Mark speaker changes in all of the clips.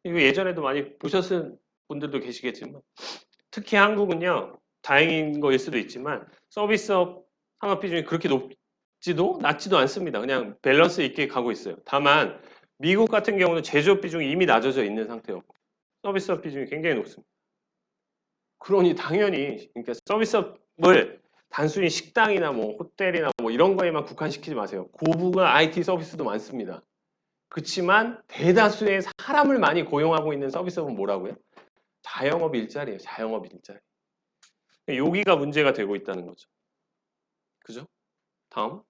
Speaker 1: 이거 예전에도 많이 보셨을 분들도 계시겠지만 특히 한국은요 다행인 거일 수도 있지만 서비스업 산업 비중이 그렇게 높지도 낮지도 않습니다. 그냥 밸런스 있게 가고 있어요. 다만 미국 같은 경우는 제조업 비중이 이미 낮아져 있는 상태였고 서비스업 비중이 굉장히 높습니다. 그러니 당연히 그러니까 서비스업을 단순히 식당이나 뭐 호텔이나 뭐 이런 거에만 국한시키지 마세요. 고부가 IT 서비스도 많습니다. 그렇지만 대다수의 사람을 많이 고용하고 있는 서비스업은 뭐라고요? 자영업 일자리예요. 자영업 일자리. 여기가 문제가 되고 있다는 거죠. 그죠? 다음.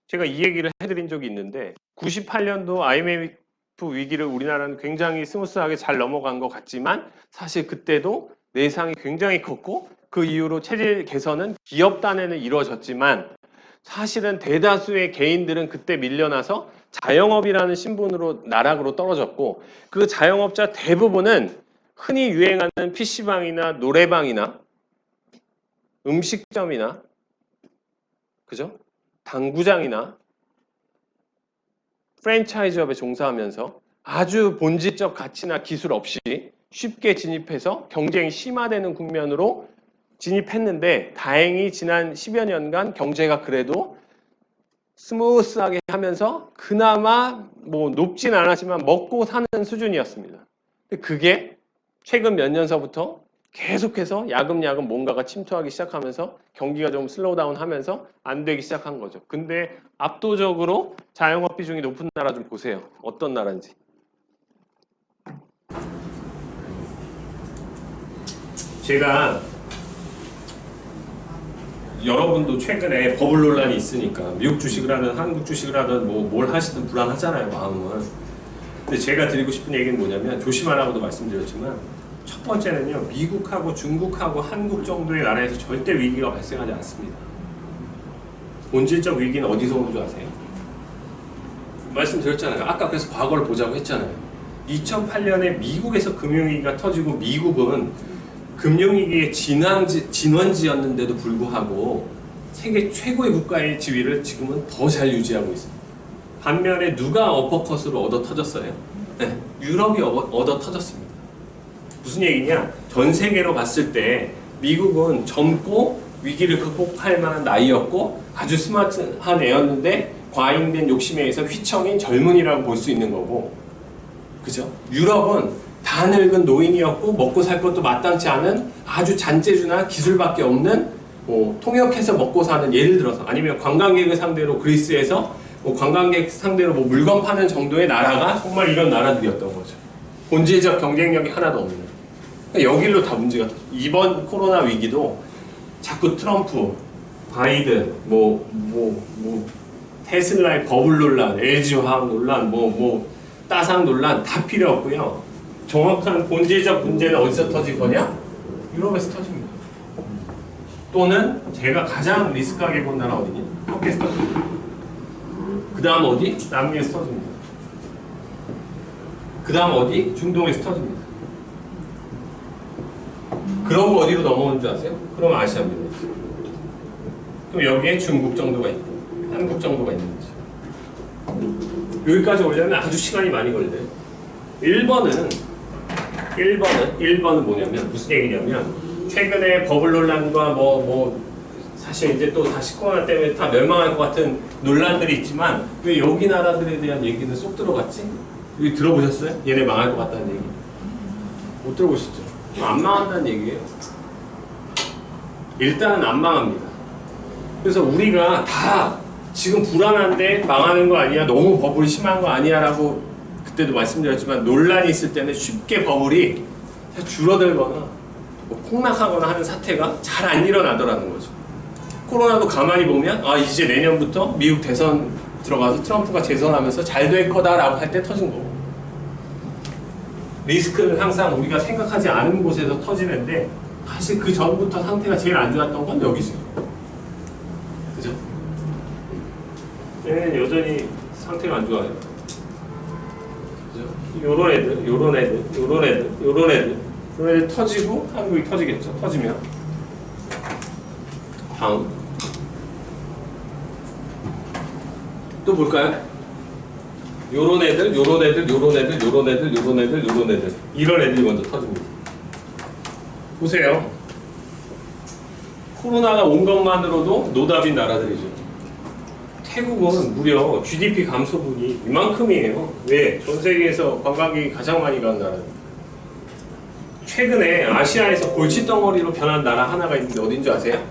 Speaker 1: 제가 이 얘기를 해드린 적이 있는데 98년도 IMF 위기를 우리나라는 굉장히 스무스하게 잘 넘어간 것 같지만 사실 그때도 내상이 굉장히 컸고 그 이후로 체질 개선은 기업 단에는 이루어졌지만 사실은 대다수의 개인들은 그때 밀려나서 자영업이라는 신분으로 나락으로 떨어졌고 그 자영업자 대부분은 흔히 유행하는 PC방이나 노래방이나 음식점이나 그죠? 당구장이나 프랜차이즈업에 종사하면서 아주 본질적 가치나 기술 없이 쉽게 진입해서 경쟁이 심화되는 국면으로 진입했는데 다행히 지난 10여 년간 경제가 그래도 스무스하게 하면서 그나마 뭐 높진 않았지만 먹고 사는 수준이었습니다. 근데 그게 최근 몇 년서부터 계속해서 야금야금 뭔가가 침투하기 시작하면서 경기가 좀 슬로우 다운 하면서 안 되기 시작한 거죠. 근데 압도적으로 자영업 비중이 높은 나라 좀 보세요. 어떤 나라인지. 제가 여러분도 최근에 버블 논란이 있으니까 미국 주식을 하든 한국 주식을 하든 뭐 뭘 하시든 불안하잖아요, 마음은. 근데 제가 드리고 싶은 얘기는 뭐냐면 조심하라고도 말씀드렸지만 첫 번째는요, 미국하고 중국하고 한국 정도의 나라에서 절대 위기가 발생하지 않습니다. 본질적 위기는 어디서 오는 줄 아세요? 말씀드렸잖아요. 아까 그래서 과거를 보자고 했잖아요. 2008년에 미국에서 금융위기가 터지고 미국은 금융위기의 진원지였는데도 불구하고 세계 최고의 국가의 지위를 지금은 더 잘 유지하고 있습니다. 반면에 누가 어퍼컷으로 얻어 터졌어요? 네, 유럽이 얻어 터졌습니다. 무슨 얘기냐? 전 세계로 봤을 때 미국은 젊고 위기를 극복할 만한 나이였고 아주 스마트한 애였는데 과잉된 욕심에 의해서 휘청인 젊은이라고 볼 수 있는 거고, 그죠? 유럽은 다 늙은 노인이었고 먹고 살 것도 마땅치 않은 아주 잔재주나 기술밖에 없는 통역해서 먹고 사는, 예를 들어서 아니면 관광객을 상대로 그리스에서 관광객 상대로 물건 파는 정도의 나라가 정말 이런 나라들이었던 거죠. 본질적 경쟁력이 하나도 없는. 그러니까 여기로 다 문제가 터져. 이번 코로나 위기도 자꾸 트럼프, 바이든, 테슬라의 버블 논란, LG 화학 논란, 따상 논란 다 필요 없고요. 정확한 본질적 문제는 어디서 터질 거냐? 유럽에서 터집니다. 또는 제가 가장 리스크하게 본 나라 어디냐? 터키에서 터집니다. 그 다음 어디? 남미에서 터집니다. 그 다음 어디? 중동에서 터집니다. 그러고 어디로 넘어오는 줄 아세요? 그럼 아시아입니다. 그럼 여기에 중국 정도가 있고 한국 정도가 있는 거죠. 여기까지 오려면 아주 시간이 많이 걸려요. 1번은 뭐냐면 무슨 얘기냐면 최근에 버블 논란과 사실 이제 또 다시 코로나 때문에 다 멸망할 것 같은 논란들이 있지만 왜 여기 나라들에 대한 얘기는 쏙 들어갔지? 여기 들어보셨어요? 얘네 망할 것 같다는 얘기. 못 들어보셨죠? 안 망한다는 얘기예요. 일단은 안 망합니다. 그래서 우리가 다 지금 불안한데 망하는 거 아니야? 너무 버블이 심한 거 아니야? 라고 그때도 말씀드렸지만 논란이 있을 때는 쉽게 버블이 줄어들거나 폭락하거나 하는 사태가 잘 안 일어나더라는 거죠. 코로나도 가만히 보면 이제 내년부터 미국 대선 들어가서 트럼프가 재선하면서 잘 될 거다라고 할 때 터진 거고, 리스크는 항상 우리가 생각하지 않은 곳에서 터지는데 사실 그 전부터 상태가 제일 안 좋았던 건 여기죠. 그죠? 얘는 여전히 상태가 안 좋아요. 그죠? 요런 애들 터지고 한국이 터지겠죠. 터지면 다음 또 볼까요? 요런 애들, 요런 애들, 요런 애들, 요런 애들, 요런 애들, 요런 애들. 이런 애들이 먼저 터집니다. 보세요. 코로나가 온 것만으로도 노답인 나라들이죠. 태국은 무려 GDP 감소분이 이만큼이에요. 왜? 전 세계에서 관광객이 가장 많이 가는 나라예요. 최근에 아시아에서 골칫덩어리로 변한 나라 하나가 있는데 어딘지 아세요?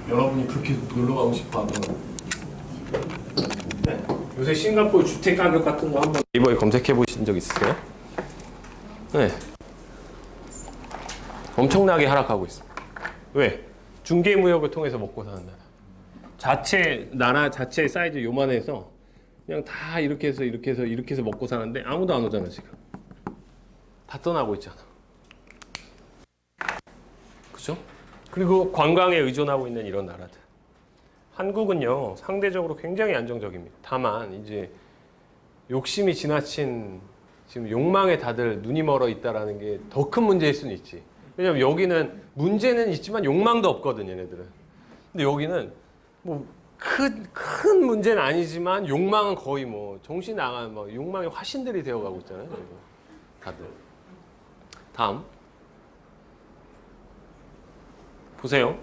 Speaker 1: 여러분이 그렇게 놀러 가고 싶어 하면 네. 요새 싱가포르 주택 가격 같은 거 한번 네이버에 검색해 보신 적 있으세요? 네. 엄청나게 하락하고 있습니다. 왜? 중개무역을 통해서 먹고 사는 나라 자체 사이즈 요만해서 그냥 다 이렇게 해서 먹고 사는데 아무도 안 오잖아 지금. 다 떠나고 있잖아. 그죠? 그리고 관광에 의존하고 있는 이런 나라들. 한국은요 상대적으로 굉장히 안정적입니다. 다만 이제 욕심이 지나친 지금 욕망에 다들 눈이 멀어 있다라는 게 더 큰 문제일 수는 있지. 왜냐면 여기는 문제는 있지만 욕망도 없거든 얘네들은. 근데 여기는 뭐 큰 문제는 아니지만 욕망은 거의 뭐 정신 나간 뭐 욕망의 화신들이 되어가고 있잖아요. 다들. 다음 보세요.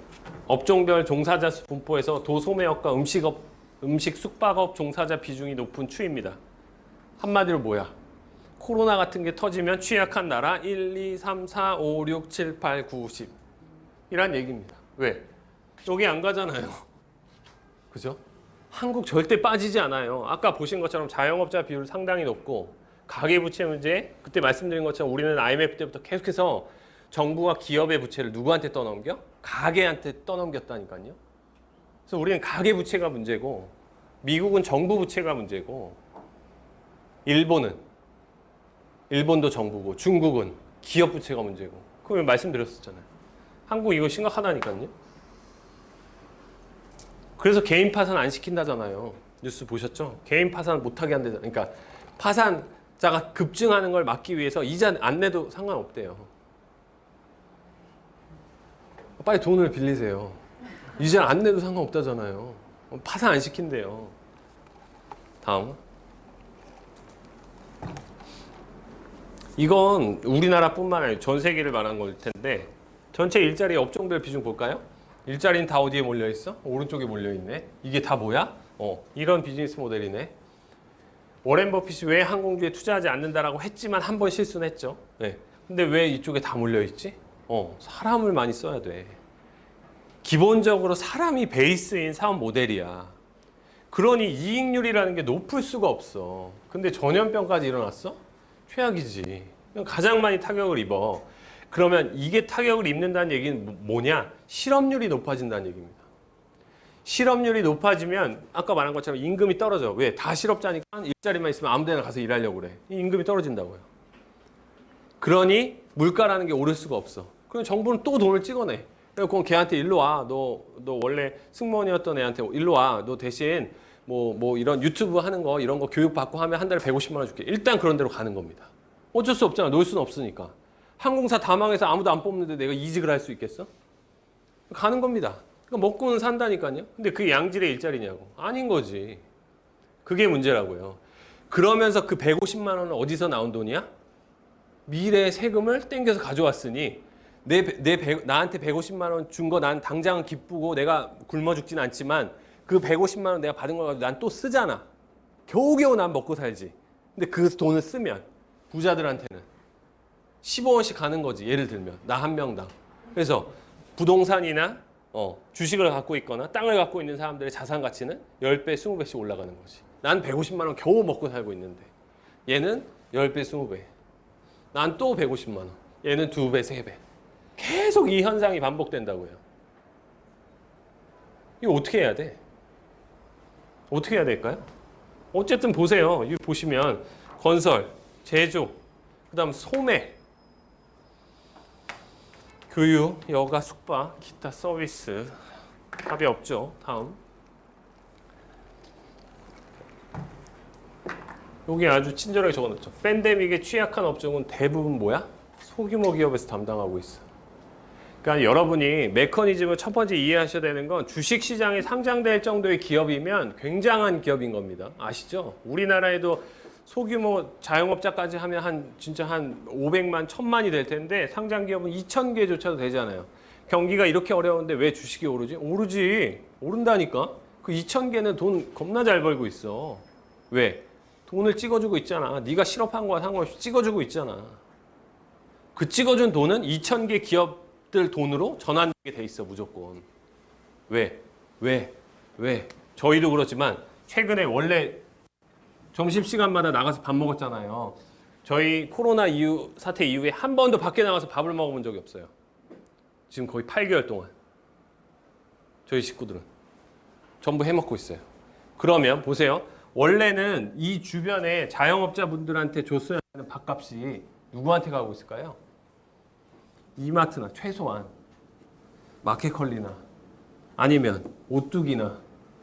Speaker 1: 업종별 종사자 수 분포에서 도소매업과 음식 숙박업 종사자 비중이 높은 추입니다. 한마디로 뭐야? 코로나 같은 게 터지면 취약한 나라 1, 2, 3, 4, 5, 6, 7, 8, 9, 10 이란 얘기입니다. 왜? 여기 안 가잖아요. 그죠? 한국 절대 빠지지 않아요. 아까 보신 것처럼 자영업자 비율 상당히 높고 가계부채 문제 그때 말씀드린 것처럼 우리는 IMF 때부터 계속해서 정부가 기업의 부채를 누구한테 떠넘겨? 가계한테 떠넘겼다니까요. 그래서 우리는 가계부채가 문제고 미국은 정부 부채가 문제고 일본도 정부고 중국은 기업 부채가 문제고 그걸 말씀드렸었잖아요. 한국 이거 심각하다니까요. 그래서 개인 파산 안 시킨다잖아요. 뉴스 보셨죠? 개인 파산 못하게 한대잖아요. 그러니까 파산자가 급증하는 걸 막기 위해서 이자 안 내도 상관없대요. 빨리 돈을 빌리세요. 이자 안 내도 상관없다잖아요. 파산 안 시킨대요. 다음. 이건 우리나라뿐만 아니라 전 세계를 말한 걸 텐데 전체 일자리 업종별 비중 볼까요? 일자리는 다 어디에 몰려 있어? 오른쪽에 몰려 있네. 이게 다 뭐야? 이런 비즈니스 모델이네. 워렌 버핏이 왜 항공주에 투자하지 않는다라고 했지만 한 번 실수는 했죠. 네. 근데 왜 이쪽에 다 몰려 있지? 사람을 많이 써야 돼. 기본적으로 사람이 베이스인 사업 모델이야. 그러니 이익률이라는 게 높을 수가 없어. 근데 전염병까지 일어났어? 최악이지. 가장 많이 타격을 입어. 그러면 이게 타격을 입는다는 얘기는 뭐냐? 실업률이 높아진다는 얘기입니다. 실업률이 높아지면 아까 말한 것처럼 임금이 떨어져. 왜? 다 실업자니까 일자리만 있으면 아무 데나 가서 일하려고 그래. 이 임금이 떨어진다고요. 그러니 물가라는 게 오를 수가 없어. 그럼 정부는 또 돈을 찍어내. 그럼 걔한테 일로 와. 너 원래 승무원이었던 애한테 일로 와. 너 대신 뭐 이런 유튜브 하는 거 이런 거 교육 받고 하면 한 달에 150만 원 줄게. 일단 그런 대로 가는 겁니다. 어쩔 수 없잖아. 놀 수는 없으니까. 항공사 다 망해서 아무도 안 뽑는데 내가 이직을 할 수 있겠어? 가는 겁니다. 그러니까 먹고는 산다니까요. 근데 그게 양질의 일자리냐고. 아닌 거지. 그게 문제라고요. 그러면서 그 150만 원은 어디서 나온 돈이야? 미래의 세금을 땡겨서 가져왔으니 나한테 150만 원 준 거 난 당장은 기쁘고 내가 굶어 죽진 않지만 그 150만 원 내가 받은 거 가지고 난 또 쓰잖아. 겨우겨우 난 먹고 살지. 근데 그 돈을 쓰면 부자들한테는 15원씩 가는 거지. 예를 들면 나 한 명당. 그래서 부동산이나 주식을 갖고 있거나 땅을 갖고 있는 사람들의 자산 가치는 10배, 20배씩 올라가는 거지. 난 150만 원 겨우 먹고 살고 있는데 얘는 10배, 20배. 난 또 150만 원. 얘는 2배, 3배. 계속 이 현상이 반복된다고요. 이거 어떻게 해야 돼? 어떻게 해야 될까요? 어쨌든 보세요. 여기 보시면 건설, 제조, 그다음 소매, 교육, 여가, 숙박, 기타 서비스 답이 없죠. 다음. 여기 아주 친절하게 적어놨죠. 팬데믹에 취약한 업종은 대부분 뭐야? 소규모 기업에서 담당하고 있어. 그러니까 여러분이 메커니즘을 첫 번째 이해하셔야 되는 건 주식시장에 상장될 정도의 기업이면 굉장한 기업인 겁니다. 아시죠? 우리나라에도 소규모 자영업자까지 하면 진짜 한 500만, 1000만이 될 텐데 상장 기업은 2000개조차도 되잖아요. 경기가 이렇게 어려운데 왜 주식이 오르지? 오르지. 오른다니까. 그 2000개는 돈 겁나 잘 벌고 있어. 왜? 돈을 찍어주고 있잖아. 네가 실업한 거와 상관없이 찍어주고 있잖아. 그 찍어준 돈은 2000개 기업들 돈으로 전환되게 돼 있어, 무조건. 왜? 저희도 그렇지만 최근에 원래 점심시간마다 나가서 밥 먹었잖아요. 저희 코로나 사태 이후에 한 번도 밖에 나가서 밥을 먹어본 적이 없어요. 지금 거의 8개월 동안. 저희 식구들은. 전부 해먹고 있어요. 그러면 보세요. 원래는 이 주변에 자영업자분들한테 줬어야 하는 밥값이 누구한테 가고 있을까요? 이마트나 최소한 마켓컬리나 아니면 오뚜기나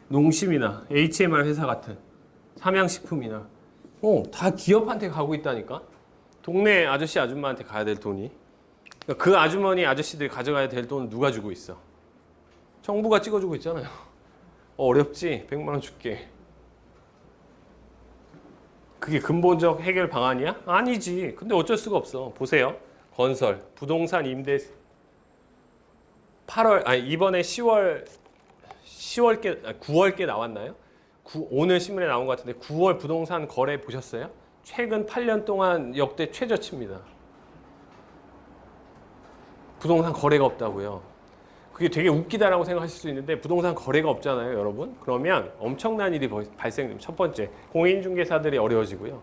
Speaker 1: 농심이나 HMR 회사 같은 삼양식품이나 다 기업한테 가고 있다니까. 동네 아저씨 아줌마한테 가야 될 돈이, 그러니까 그 아주머니 아저씨들이 가져가야 될 돈은 누가 주고 있어? 정부가 찍어주고 있잖아요. 어렵지? 100만 원 줄게. 그게 근본적 해결 방안이야? 아니지. 근데 어쩔 수가 없어. 보세요. 건설, 부동산 임대 8월, 이번에 9월께 나왔나요? 오늘 신문에 나온 것 같은데 9월 부동산 거래 보셨어요? 최근 8년 동안 역대 최저치입니다. 부동산 거래가 없다고요. 그게 되게 웃기다라고 생각하실 수 있는데 부동산 거래가 없잖아요, 여러분. 그러면 엄청난 일이 발생됩니다. 첫 번째, 공인중개사들이 어려워지고요.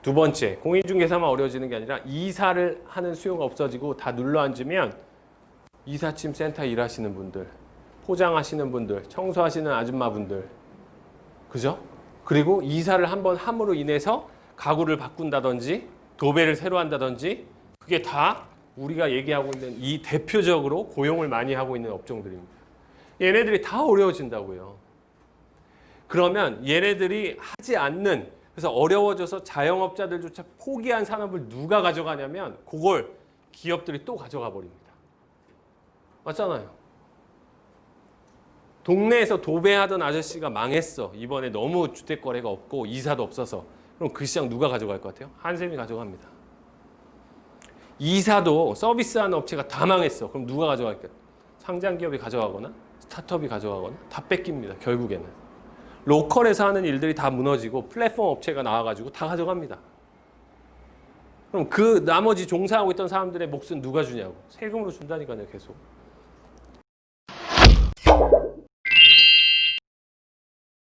Speaker 1: 두 번째, 공인중개사만 어려워지는 게 아니라 이사를 하는 수요가 없어지고 다 눌러앉으면 이삿짐 센터 일하시는 분들, 포장하시는 분들, 청소하시는 아줌마분들, 그죠? 그리고 이사를 한번 함으로 인해서 가구를 바꾼다든지 도배를 새로 한다든지 그게 다 우리가 얘기하고 있는 이 대표적으로 고용을 많이 하고 있는 업종들입니다. 얘네들이 다 어려워진다고요. 그러면 얘네들이 하지 않는, 그래서 어려워져서 자영업자들조차 포기한 산업을 누가 가져가냐면 그걸 기업들이 또 가져가 버립니다. 맞잖아요. 동네에서 도배하던 아저씨가 망했어. 이번에 너무 주택 거래가 없고 이사도 없어서. 그럼 그 시장 누가 가져갈 것 같아요? 한샘이 가져갑니다. 이사도 서비스하는 업체가 다 망했어. 그럼 누가 가져갈까요? 상장 기업이 가져가거나 스타트업이 가져가거나 다 뺏깁니다. 결국에는. 로컬에서 하는 일들이 다 무너지고 플랫폼 업체가 나와가지고 다 가져갑니다. 그럼 그 나머지 종사하고 있던 사람들의 몫은 누가 주냐고. 세금으로 준다니까요, 계속.